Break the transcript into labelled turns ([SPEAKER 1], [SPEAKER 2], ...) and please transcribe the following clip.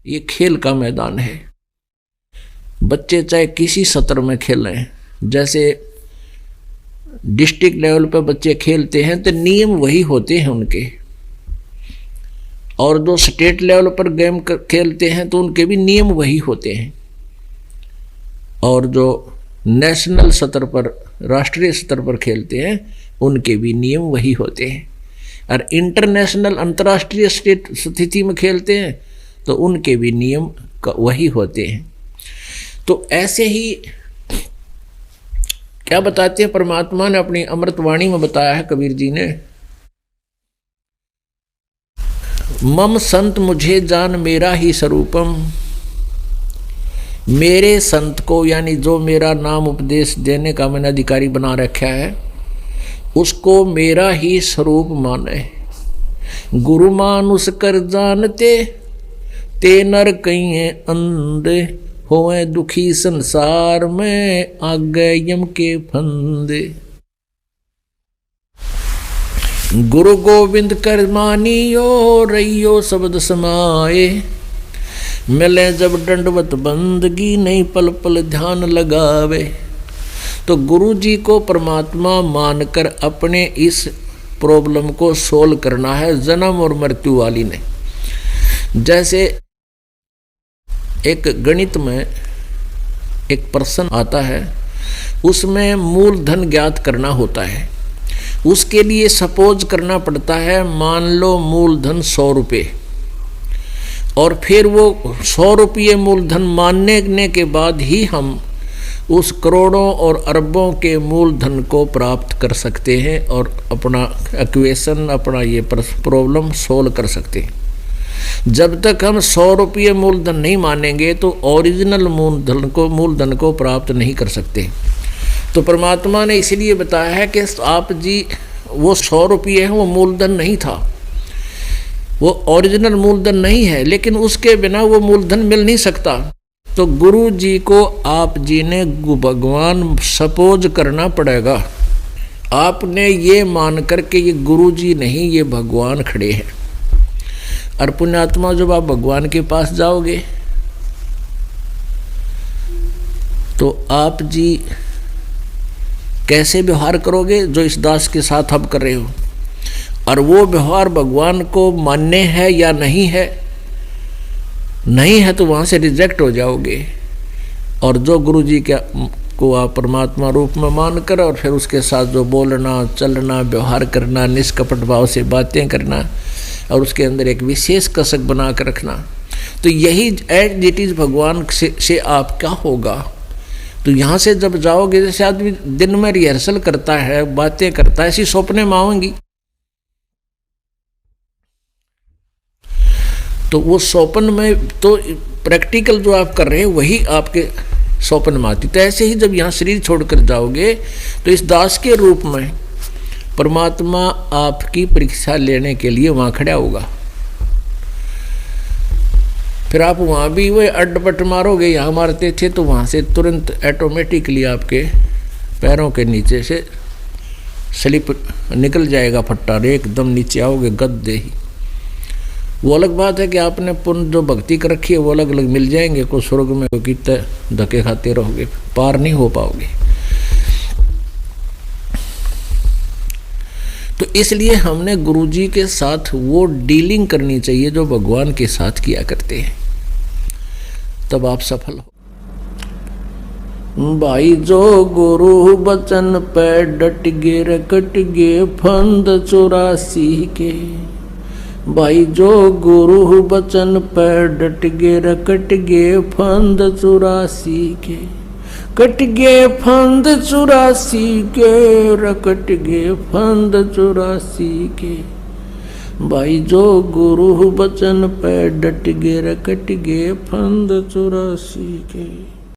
[SPEAKER 1] ये खेल का मैदान है। बच्चे चाहे किसी सत्र में खेलें, जैसे डिस्ट्रिक्ट लेवल पर बच्चे खेलते हैं तो नियम वही होते हैं उनके, और जो स्टेट लेवल पर गेम खेलते हैं तो उनके भी नियम वही होते हैं, और जो नेशनल स्तर पर, राष्ट्रीय स्तर पर खेलते हैं उनके भी नियम वही होते हैं, और इंटरनेशनल अंतर्राष्ट्रीय स्टेट स्थिति में खेलते हैं तो उनके भी नियम वही होते हैं। तो ऐसे ही क्या बताते हैं परमात्मा ने अपनी अमृतवाणी में बताया है, कबीर जी ने, मम संत मुझे जान मेरा ही स्वरूपम, मेरे संत को यानी जो मेरा नाम उपदेश देने का मैंने अधिकारी बना रखा है उसको मेरा ही स्वरूप माने। गुरु मानुष कर जानते ते नर कहीं अंधे, होए दुखी संसार में आगे यम के फंदे। गुरु गोविंद कर मानियो रहियो शब्द समाए, मिले जब दंडवत बंदगी नहीं पल पल ध्यान लगावे। तो गुरु जी को परमात्मा मानकर अपने इस प्रॉब्लम को सोल्व करना है, जन्म और मृत्यु वाली ने। जैसे एक गणित में एक प्रश्न आता है, उसमें मूलधन ज्ञात करना होता है, उसके लिए सपोज करना पड़ता है, मान लो मूलधन 100 रुपये, और फिर वो 100 रुपये मूलधन मानने के बाद ही हम उस करोड़ों और अरबों के मूलधन को प्राप्त कर सकते हैं और अपना इक्वेशन, अपना ये प्रॉब्लम सोल्व कर सकते हैं। जब तक हम 100 रुपये मूलधन नहीं मानेंगे तो ओरिजिनल मूलधन को प्राप्त नहीं कर सकते। तो परमात्मा ने इसलिए बताया है कि आप जी वो 100 रुपये है, वो मूलधन नहीं था, वो ओरिजिनल मूलधन नहीं है, लेकिन उसके बिना वो मूलधन मिल नहीं सकता। तो गुरु जी को आप जी ने भगवान सपोज करना पड़ेगा। आपने ये मान कर के ये गुरु जी नहीं, ये भगवान खड़े हैं। और पुण्यात्मा जब आप भगवान के पास जाओगे तो आप जी कैसे व्यवहार करोगे जो इस दास के साथ आप कर रहे हो, और वो व्यवहार भगवान को मान्य है या नहीं है, नहीं है तो वहाँ से रिजेक्ट हो जाओगे। और जो गुरु जी को आप परमात्मा रूप में मानकर और फिर उसके साथ जो बोलना, चलना, व्यवहार करना, निष्कपट भाव से बातें करना और उसके अंदर एक विशेष कसक बना कर रखना, तो यही एज इट इज भगवान से आप क्या होगा। तो यहाँ से जब जाओगे, जैसे आदमी दिन में रिहर्सल करता है, बातें करता है, ऐसी सपने में आएंगी, तो वो स्वप्न में तो प्रैक्टिकल जो आप कर रहे हैं वही आपके स्वप्न में आती। तो ऐसे ही जब यहाँ शरीर छोड़कर जाओगे तो इस दास के रूप में परमात्मा आपकी परीक्षा लेने के लिए वहाँ खड़ा होगा। फिर आप वहाँ भी वो अड्डपट मारोगे, यहाँ मारते थे, तो वहाँ से तुरंत ऑटोमेटिकली आपके पैरों के नीचे से स्लिप निकल जाएगा फट्टा, एकदम नीचे आओगे गद्दे ही। वो अलग बात है कि आपने पुण्य जो भक्ति कर रखी है वो अलग अलग मिल जाएंगे, को स्वर्ग में को कितने धक्के खाते रहोगे, पार नहीं हो पाओगे। तो इसलिए हमने गुरुजी के साथ वो डीलिंग करनी चाहिए जो भगवान के साथ किया करते हैं, तब आप सफल हो। भाई जो गुरु बचन पे डट गे रकट गे फंद 84 के, भाई जो गुरु बचन पे डट गे रकट गे फंद 84 के, कट गे फंद 84 के, रकट गे फंद 84 के, भाई जो गुरु बचन पे डट गे रकट गे फंद 84 के।